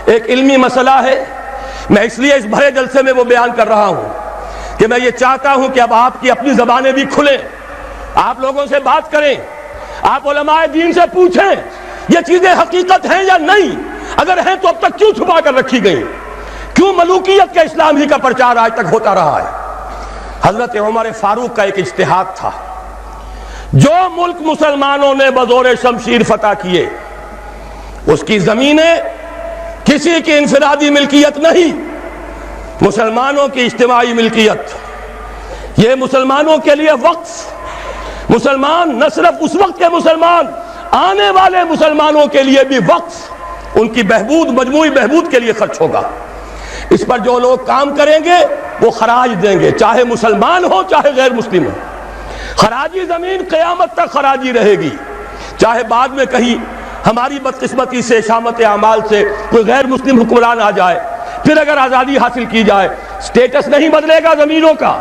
ایک علمی مسئلہ ہے، میں اس لیے اس بھرے جلسے میں وہ بیان کر رہا ہوں کہ میں یہ چاہتا ہوں کہ اب آپ کی اپنی زبانیں بھی کھلیں، آپ لوگوں سے بات کریں، آپ علماء دین سے پوچھیں یہ چیزیں حقیقت ہیں یا نہیں، اگر ہیں تو اب تک کیوں چھپا کر رکھی گئی، کیوں ملوکیت کے اسلام ہی کا پرچار آج تک ہوتا رہا ہے۔ حضرت عمر فاروق کا ایک اجتہاد تھا، جو ملک مسلمانوں نے بزور شمشیر فتح کیے اس کی زمینیں کسی کی انفرادی ملکیت نہیں، مسلمانوں کی اجتماعی ملکیت، یہ مسلمانوں کے لیے وقف، مسلمان نہ صرف اس وقت کے مسلمان، آنے والے مسلمانوں کے لیے بھی وقف، ان کی بہبود، مجموعی بہبود کے لیے خرچ ہوگا۔ اس پر جو لوگ کام کریں گے وہ خراج دیں گے، چاہے مسلمان ہو چاہے غیر مسلم ہو۔ خراجی زمین قیامت تک خراجی رہے گی، چاہے بعد میں کہیں ہماری بدقسمتی سے، شامت اعمال سے کوئی غیر مسلم حکمران آ جائے، پھر اگر آزادی حاصل کی جائے، سٹیٹس نہیں بدلے گا زمینوں کا،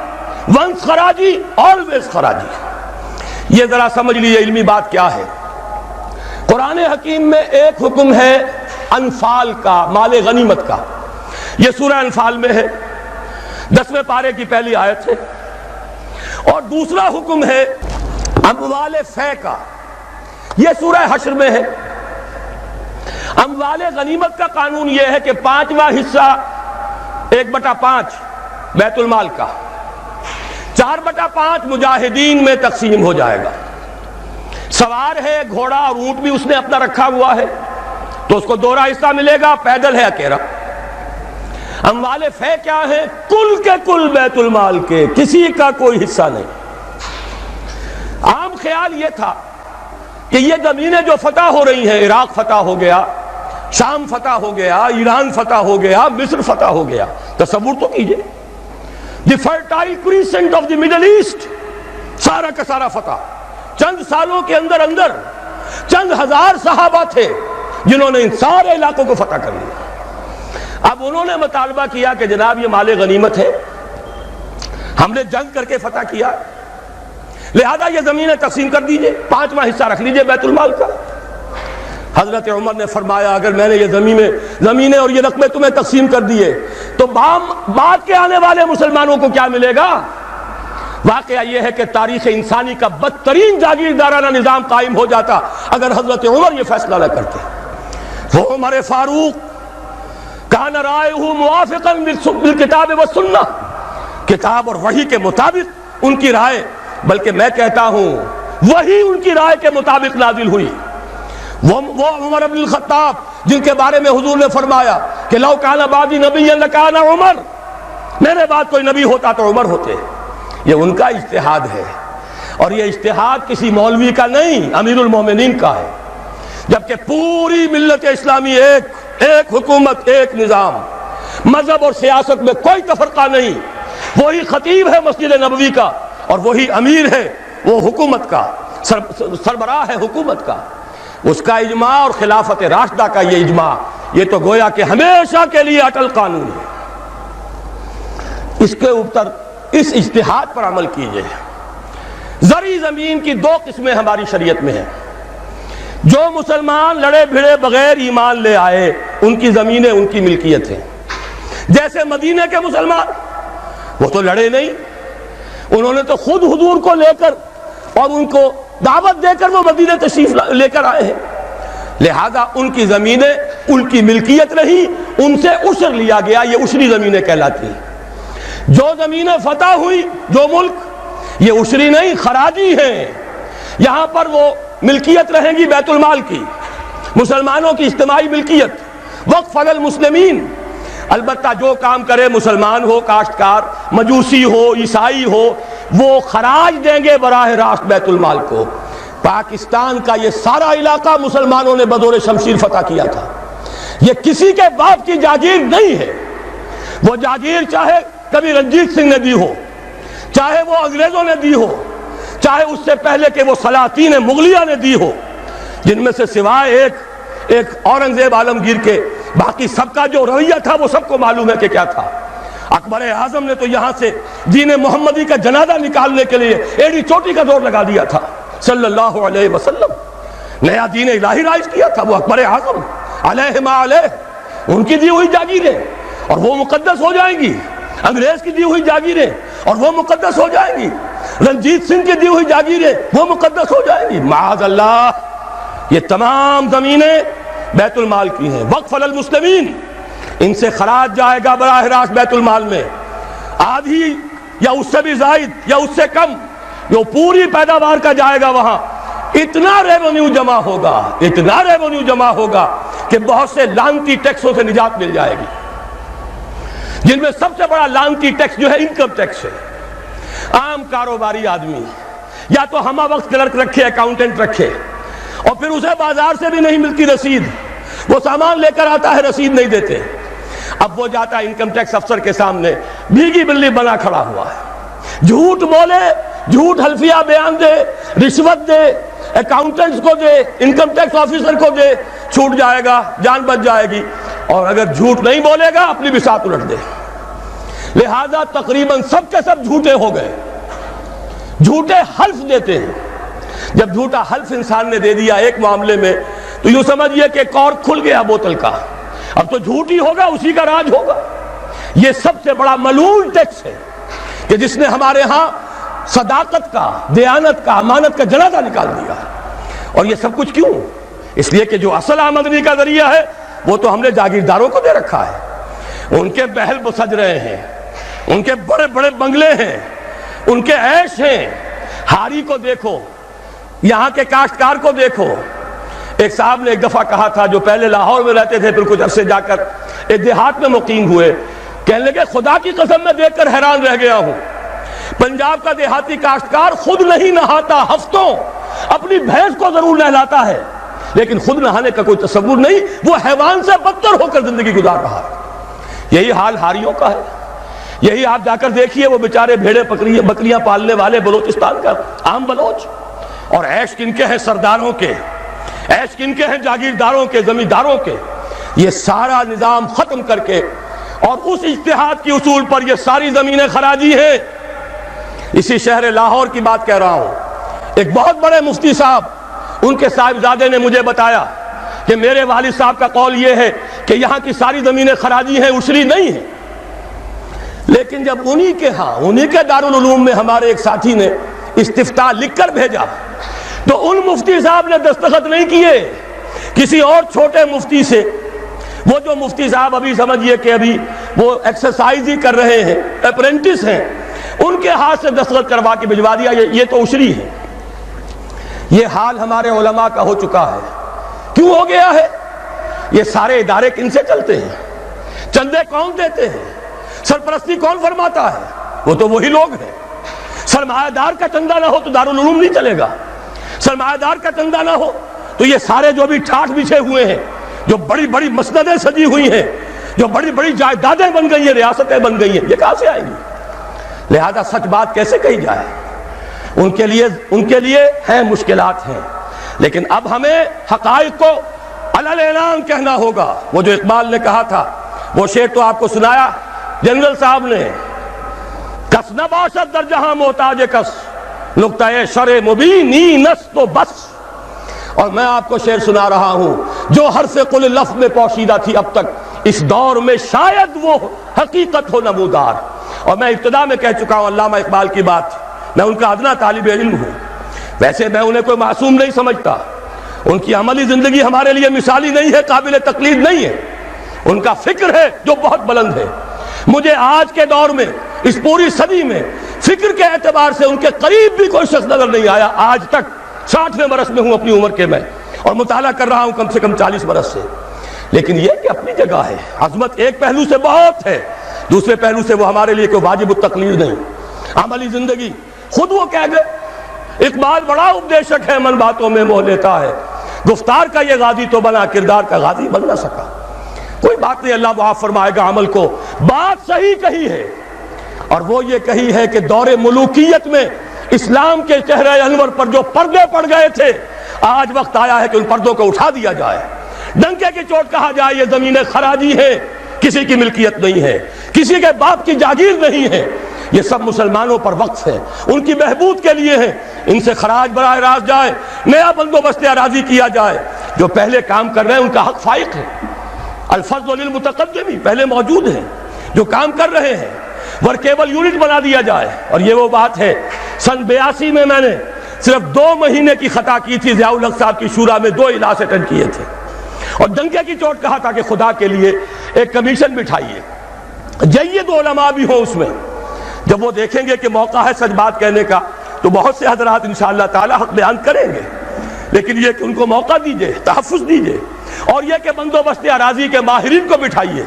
ونس خراجی آلویز خراجی۔ یہ ذرا سمجھ لیجیے علمی بات کیا ہے۔ قرآن حکیم میں ایک حکم ہے انفال کا، مال غنیمت کا، یہ سورہ انفال میں ہے، 10ویں پارے کی پہلی آیت ہے، اور دوسرا حکم ہے اموال فے کا، یہ سورہ حشر میں ہے۔ اموال غنیمت کا قانون یہ ہے کہ 5واں حصہ 1/5 بیت المال کا، 4/5 مجاہدین میں تقسیم ہو جائے گا۔ سوار ہے گھوڑا اور اونٹ بھی اس نے اپنا رکھا ہوا ہے تو اس کو دوہرا حصہ ملے گا، پیدل ہے اکیلا۔ اموال فے کیا ہے؟ کل کے کل بیت المال کے، کسی کا کوئی حصہ نہیں۔ عام خیال یہ تھا کہ یہ زمینیں جو فتح ہو رہی ہیں، عراق فتح ہو گیا، شام فتح ہو گیا، ایران فتح ہو گیا، مصر فتح ہو گیا، تصور تو کیجئے، the fertile crescent of the Middle East, سارا کا سارا فتح، چند سالوں کے اندر اندر چند ہزار صحابہ تھے جنہوں نے ان سارے علاقوں کو فتح کر لیا۔ اب انہوں نے مطالبہ کیا کہ جناب یہ مال غنیمت ہے، ہم نے جنگ کر کے فتح کیا، لہذا یہ زمینیں تقسیم کر دیجئے، 5واں حصہ رکھ لیجئے بیت المال کا۔ حضرت عمر نے فرمایا اگر میں نے یہ زمینیں اور یہ رقبے تمہیں تقسیم کر دیے تو بعد کے آنے والے مسلمانوں کو کیا ملے گا؟ واقعہ یہ ہے کہ تاریخ انسانی کا بدترین جاگیردارانہ نظام قائم ہو جاتا اگر حضرت عمر یہ فیصلہ نہ کرتے۔ وہ عمر فاروق کان رائہ موافقا بالکتاب والسنہ، کتاب اور وحی کے مطابق ان کی رائے، بلکہ میں کہتا ہوں وہی ان کی رائے کے مطابق نازل ہوئی۔ وہ عمر بن الخطاب جن کے بارے میں حضور نے فرمایا کہ لو کان بعدی نبی لکان عمر، میرے بعد کوئی نبی ہوتا تو عمر ہوتے، یہ ان کا اجتہاد ہے، اور یہ اجتہاد کسی مولوی کا نہیں، امیر المومنین کا ہے، جبکہ پوری ملت اسلامی ایک حکومت، ایک نظام، مذہب اور سیاست میں کوئی تفرقہ نہیں، وہی خطیب ہے مسجد نبوی کا اور وہی امیر ہے وہ حکومت کا، سربراہ ہے حکومت کا، اس کا اجماع اور خلافت راشدہ کا یہ اجماع، یہ تو گویا کہ ہمیشہ کے لیے اٹل قانون ہے۔ اس کے اوپر اس اجتہاد پر عمل کیجئے۔ زرعی زمین کی 2 قسمیں ہماری شریعت میں ہیں۔ جو مسلمان لڑے بھڑے بغیر ایمان لے آئے ان کی زمینیں ان کی ملکیت ہیں، جیسے مدینے کے مسلمان، وہ تو لڑے نہیں، انہوں نے تو خود حضور کو لے کر اور ان کو دعوت دے کر وہ مدینے تشریف لے کر آئے ہیں، لہذا ان کی زمینیں ان کی ملکیت رہی، ان سے عشر لیا گیا، یہ عشری زمینیں کہلاتی ہیں۔ جو زمینیں فتح ہوئی، جو ملک، یہ عشری نہیں خراجی ہیں، یہاں پر وہ ملکیت رہیں گی بیت المال کی، مسلمانوں کی اجتماعی ملکیت، وقف علی المسلمین۔ البتہ جو کام کرے مسلمان ہو، کاشتکار، مجوسی ہو، عیسائی ہو، وہ خراج دیں گے براہ راست بیت المال کو۔ پاکستان کا یہ سارا علاقہ مسلمانوں نے بدور شمشیر فتح کیا تھا، یہ کسی کے باپ کی جاگیر نہیں ہے۔ وہ جاگیر چاہے کبھی رنجیت سنگھ نے دی ہو، چاہے وہ انگریزوں نے دی ہو، چاہے اس سے پہلے کہ وہ سلاطین مغلیہ نے دی ہو، جن میں سے سوائے ایک اورنگزیب عالمگیر کے باقی سب کا جو رویہ تھا وہ سب کو معلوم ہے کہ کیا تھا۔ اکبر اعظم نے تو یہاں سے دین محمدی کا جنازہ نکالنے کے لیے ایڑی چوٹی کا زور لگا دیا تھا صلی اللہ علیہ وسلم، نیا دین الہی رائج کیا تھا وہ اکبر اعظم علیہ ما علیہ۔ ان کی دی ہوئی جاگیریں اور وہ مقدس ہو جائیں گی، انگریز کی دی ہوئی جاگیریں اور وہ مقدس ہو جائیں گی، رنجیت سنگھ کی دی ہوئی جاگیریں وہ مقدس ہو جائیں گی؟ معاذ اللہ، یہ تمام زمینیں بیت المال کی ہیں، وقف للمسلمین، ان سے خراج جائے گا براہ راست بیت المال میں، آدھی یا اس سے بھی زائد یا اس سے کم جو پوری پیداوار کا جائے گا وہاں، اتنا ریونیو جمع ہوگا، اتنا ریونیو جمع ہوگا کہ بہت سے لعنتی ٹیکسوں سے نجات مل جائے گی، جن میں سب سے بڑا لعنتی ٹیکس جو ہے انکم ٹیکس ہے۔ عام کاروباری آدمی یا تو ہمہ وقت کلرک رکھے، اکاؤنٹنٹ رکھے، اور پھر اسے بازار سے بھی نہیں ملتی رسید، وہ سامان لے کر آتا ہے رسید نہیں دیتے، اب وہ جاتا ہے انکم ٹیکس افسر کے سامنے بھیگی بلی بنا کھڑا ہوا ہے، جھوٹ بولے، جھوٹ حلفیہ بیان دے، رشوت دے، اکاؤنٹنٹس کو دے، انکم ٹیکس آفیسر کو دے، چھوٹ جائے گا، جان بچ جائے گی، اور اگر جھوٹ نہیں بولے گا اپنی بھی ساتھ الٹ دے۔ لہذا تقریباً سب کے سب جھوٹے ہو گئے، جھوٹے حلف دیتے ہیں۔ جب جھوٹا حلف انسان نے دے دیا ایک معاملے میں تو یوں سمجھئے کہ کارک کھل گیا بوتل کا، اب تو جھوٹ ہی ہوگا، اسی کا راج ہوگا۔ یہ سب سے بڑا ملعون ٹیکس ہے کہ جس نے ہمارے ہاں صداقت کا، دیانت کا، امانت کا جنازہ نکال دیا۔ اور یہ سب کچھ کیوں؟ اس لیے کہ جو اصل آمدنی کا ذریعہ ہے وہ تو ہم نے جاگیرداروں کو دے رکھا ہے، ان کے محل سج رہے ہیں، ان کے بڑے بڑے بنگلے ہیں، ان کے عیش ہیں۔ ہاری کو دیکھو، یہاں کے کاشتکار کو دیکھو۔ ایک صاحب نے ایک دفعہ کہا تھا، جو پہلے لاہور میں رہتے تھے پھر کچھ عرصے جا کر ایک دیہات میں مقیم ہوئے، کہنے لگے خدا کی قسم میں دیکھ کر حیران رہ گیا ہوں، پنجاب کا دیہاتی کاشتکار خود نہیں نہاتا، ہفتوں اپنی بھینس کو ضرور نہلاتا ہے، لیکن خود نہانے کا کوئی تصور نہیں، وہ حیوان سے بدتر ہو کر زندگی گزار رہا ہے۔ یہی حال ہاریوں کا ہے۔ یہی آپ جا کر دیکھیے، وہ بیچارے بھیڑیں بکریاں پالنے والے بلوچستان کا عام بلوچ، اور عیش کن کے ہیں سرداروں کے، عیش کن کے ہیں جاگیرداروں کے، زمینداروں کے۔ یہ سارا نظام ختم کر کے اور اس اجتہاد کی اصول پر یہ ساری زمینیں خراجی ہیں۔ اسی شہر لاہور کی بات کہہ رہا ہوں، ایک بہت بڑے مفتی صاحب، ان کے صاحبزادے نے مجھے بتایا کہ میرے والد صاحب کا قول یہ ہے کہ یہاں کی ساری زمینیں خراجی ہیں، عشری نہیں ہیں۔ لیکن جب انہی کے ہاں، انہی کے دارالعلوم میں ہمارے ایک ساتھی نے استفتاء لکھ کر بھیجا تو ان مفتی صاحب نے دستخط نہیں کیے، کسی اور چھوٹے مفتی سے، وہ جو مفتی صاحب ابھی سمجھئے کہ ابھی وہ ایکسرسائز ہی کر رہے ہیں، اپرینٹس ہیں، ان کے ہاتھ سے دستخط کروا کے بھجوا دیا، یہ تو عشری ہے۔ یہ حال ہمارے علماء کا ہو چکا ہے۔ کیوں ہو گیا ہے؟ یہ سارے ادارے کن سے چلتے ہیں؟ چندے کون دیتے ہیں؟ سرپرستی کون فرماتا ہے؟ وہ تو وہی لوگ ہیں۔ سرمایہ دار کا چندہ نہ ہو تو دارالعلوم نہیں چلے گا، سرمایہ دار کا چندہ نہ ہو تو یہ سارے جو بھی ٹھاٹھ بچھے ہوئے ہیں، جو بڑی بڑی مسندیں سجی ہوئی ہیں، جو بڑی بڑی جائیدادیں بن گئی ہیں، ریاستیں بن گئی ہیں، یہ کہاں سے آئیں گی؟ لہذا سچ بات کیسے کہی جائے؟ ان کے لیے ہیں مشکلات ہیں، لیکن اب ہمیں حقائق کو علی اعلان کہنا ہوگا۔ وہ جو اقبال نے کہا تھا، وہ شعر تو آپ کو سنایا جنرل صاحب نے، کس نہ باشد در جہاں محتاج کس، نقطہ شرع مبینی نس تو بس۔ اور میں آپ کو شعر سنا رہا ہوں جو حرف قل لفظ میں پوشیدہ تھی اب تک، اس دور میں شاید وہ حقیقت ہو نمودار۔ اور میں ابتدا میں کہہ چکا ہوں علامہ اقبال کی بات، میں ان کا ادنا طالب علم ہوں، ویسے میں انہیں کوئی معصوم نہیں سمجھتا، ان کی عملی زندگی ہمارے لیے مثالی نہیں ہے، قابل تقلید نہیں ہے، ان کا فکر ہے جو بہت بلند ہے۔ مجھے آج کے دور میں، اس پوری صدی میں، فکر کے اعتبار سے ان کے قریب بھی کوئی شخص نظر نہیں آیا آج تک۔ 60ویں برس میں ہوں اپنی عمر کے میں، اور مطالعہ کر رہا ہوں کم سے کم 40 برس سے۔ لیکن یہ کہ اپنی جگہ ہے، عظمت ایک پہلو سے بہت ہے، دوسرے پہلو سے وہ ہمارے لیے کوئی واجب التقلید نہیں۔ عملی زندگی خود وہ کہہ گئے، اقبال بڑا اپدیشک ہے، من باتوں میں موہ لیتا ہے، گفتار کا یہ غازی تو بنا، کردار کا غازی بن نہ سکا۔ کوئی بات نہیں، اللہ معاف فرمائے گا عمل کو۔ بات صحیح کہی ہے، اور وہ یہ کہی ہے کہ دور ملوکیت میں اسلام کے چہرے انور پر جو پردے پڑ گئے تھے، آج وقت آیا ہے کہ ان پردوں کو اٹھا دیا جائے، ڈنکے کی چوٹ کہا جائے یہ زمینیں خراجی ہیں، کسی کی ملکیت نہیں ہے، کسی کے باپ کی جاگیر نہیں ہے، یہ سب مسلمانوں پر وقف ہے، ان کی بہبود کے لیے ہیں، ان سے خراج براہ راست جائے، نیا بندوبست اراضی کیا جائے۔ جو پہلے کام کر رہے ہیں ان کا حق فائق ہے۔ الفضل للمتقدم پہلے موجود ہیں جو کام کر رہے ہیں، ورکیبل یونٹ بنا دیا جائے. اور یہ وہ بات ہے، سن 82 میں نے صرف 2 مہینے کی خطا کی تھی، ضیاء الحق صاحب کی شورا میں 2 اجلاس اٹینڈ کیے تھے اور ڈنکے کی چوٹ کہا تھا کہ خدا کے لیے ایک کمیشن بٹھائیے، جید علماء بھی ہوں اس میں. جب وہ دیکھیں گے کہ موقع ہے سچ بات کہنے کا تو بہت سے حضرات انشاءاللہ تعالی حق بیان کریں گے، لیکن یہ کہ ان کو موقع دیجئے، تحفظ دیجئے، اور یہ کہ بندوبست اراضی کے ماہرین کو بٹھائیے،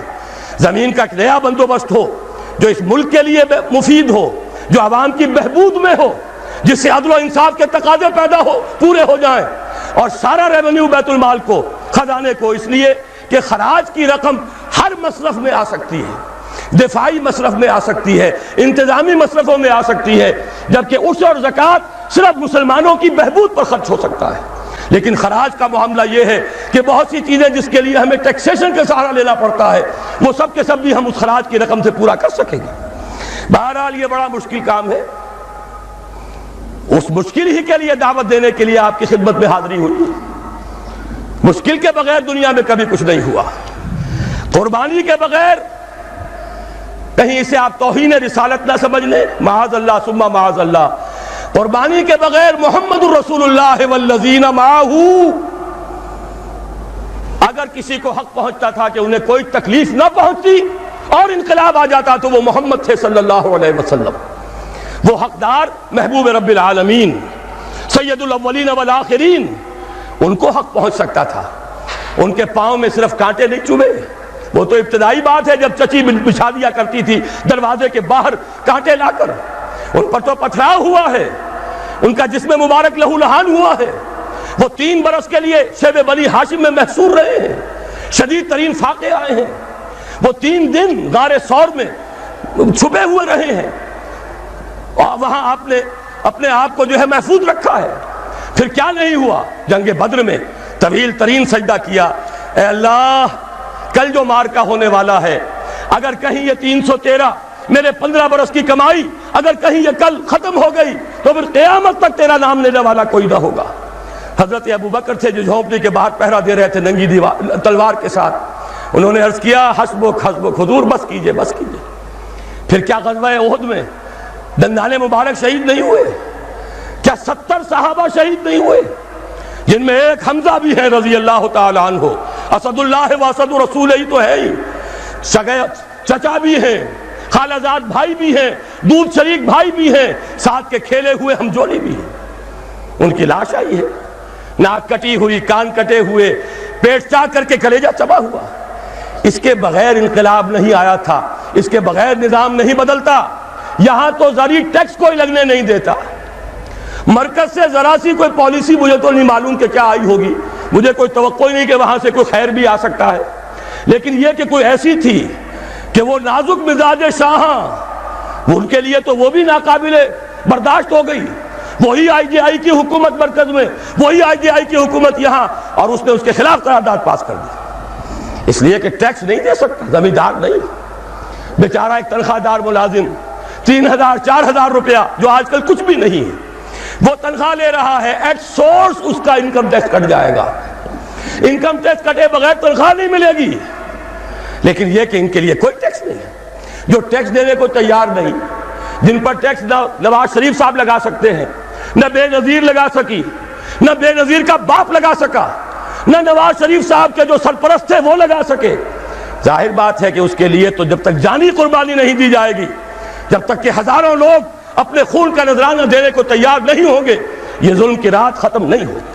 زمین کا ایک نیا بندوبست ہو جو اس ملک کے لیے مفید ہو، جو عوام کی بہبود میں ہو، جس سے عدل و انصاف کے تقاضے پیدا ہو پورے ہو جائیں، اور سارا ریونیو بیت المال کو، خزانے کو، اس لیے کہ خراج کی رقم ہر مصرف میں آ سکتی ہے، دفاعی مصرف میں آ سکتی ہے، انتظامی مصرفوں میں آ سکتی ہے، جبکہ عشر اور زکوٰۃ صرف مسلمانوں کی بہبود پر خرچ ہو سکتا ہے. لیکن خراج کا معاملہ یہ ہے کہ بہت سی چیزیں جس کے لیے ہمیں ٹیکسیشن کا سہارا لینا پڑتا ہے وہ سب کے سب بھی ہم اس خراج کی رقم سے پورا کر سکیں گے. بہرحال یہ بڑا مشکل کام ہے، اس مشکل ہی کے لیے دعوت دینے کے لیے آپ کی خدمت میں حاضری ہوئی. مشکل کے بغیر دنیا میں کبھی کچھ نہیں ہوا، قربانی کے بغیر کہیں اسے آپ توہین رسالت نہ سمجھ لیں، معاذ اللہ ثم معاذ اللہ. قربانی کے بغیر محمد الرسول اللہ والذین معہ، اگر کسی کو حق پہنچتا تھا کہ انہیں کوئی تکلیف نہ پہنچتی اور انقلاب آ جاتا تو وہ محمد تھے صلی اللہ علیہ وسلم. وہ حقدار محبوب رب العالمین سید الاولین والآخرین، ان کو حق پہنچ سکتا تھا. ان کے پاؤں میں صرف کانٹے نہیں چبھے، وہ تو ابتدائی بات ہے جب چچی بچھا دیا کرتی تھی دروازے کے باہر کانٹے لا کر، ان پر تو پتھراؤ ہوا ہے، ان کا جسم مبارک لہو لہان ہوا ہے. وہ 3 برس کے لیے شیب بنی ہاشم میں محصور رہے ہیں، شدید ترین فاقے آئے ہیں. وہ 3 دن غار ثور میں چھپے ہوئے رہے ہیں، اور وہاں آپ نے اپنے آپ کو جو ہے محفوظ رکھا ہے. پھر کیا نہیں ہوا؟ جنگ بدر میں طویل ترین سجدہ کیا، اے اللہ کل جو مارکا ہونے والا ہے، اگر کہیں یہ 313 میرے 15 برس کی کمائی اگر کہیں یہ کل ختم ہو گئی تو پھر قیامت تک تیرا نام لینے والا کوئی نہ ہوگا. حضرت ابوبکر تھے جو جھونپڑی کے باہر پہرا دے رہے تھے ننگی تلوار کے ساتھ. انہوں نے عرض کیا حسبک حسبک، حضور بس کیجئے بس کیجئے. پھر کیا غزوہ احد میں دندان مبارک شہید نہیں ہوئے؟ کیا 70 صحابہ شہید نہیں ہوئے؟ جن میں ایک حمزہ بھی ہے رضی اللہ تعالی عنہ، اسد اللہ و اسد رسول ہی تو ہے ہی، سگے چچا بھی ہیں، خالہ زاد بھائی بھی ہیں، دودھ شریک بھائی بھی ہیں، ساتھ کے کھیلے ہوئے ہم جولی بھی ہیں. ان کی لاش آئی ہے، ناک کٹی ہوئی، کان کٹے ہوئے، پیٹ چاک کر کے کلیجہ چبا ہوا. اس کے بغیر انقلاب نہیں آیا تھا، اس کے بغیر نظام نہیں بدلتا. یہاں تو زرعی ٹیکس کوئی لگنے نہیں دیتا. مرکز سے ذرا سی کوئی پالیسی مجھے تو نہیں معلوم کہ کیا آئی ہوگی، مجھے کوئی توقع نہیں کہ وہاں سے کوئی خیر بھی آ سکتا ہے، لیکن یہ کہ کوئی ایسی تھی کہ وہ نازک مزاج شاہاں، وہ ان کے لیے تو وہ بھی ناقابل برداشت ہو گئی. وہی آئی جے آئی کی حکومت مرکز میں، وہی آئی جے آئی کی حکومت یہاں، اور اس نے اس کے خلاف قرارداد پاس کر دی، اس لیے کہ ٹیکس نہیں دے سکتا، زمیندار نہیں. بیچارہ ایک تنخواہ دار ملازم 3000 4000 روپیہ جو آج کل کچھ بھی نہیں ہے وہ تنخواہ لے رہا ہے، ایٹ سورس اس کا انکم ٹیکس کٹ جائے گا. انکم ٹیکس کٹے بغیر تنخواہ نہیں ملے گی. لیکن یہ کہ ان کے لیے کوئی ٹیکس نہیں ہے، جو ٹیکس دینے کو تیار نہیں، جن پر ٹیکس نواز شریف صاحب لگا سکتے ہیں، نہ بے نظیر لگا سکی، نہ بے نظیر کا باپ لگا سکا، نہ نواز شریف صاحب کے جو سرپرست تھے وہ لگا سکے. ظاہر بات ہے کہ اس کے لیے تو جب تک جانی قربانی نہیں دی جائے گی، جب تک کہ ہزاروں لوگ اپنے خون کا نذرانہ دینے کو تیار نہیں ہوں گے، یہ ظلم کی رات ختم نہیں ہوگی.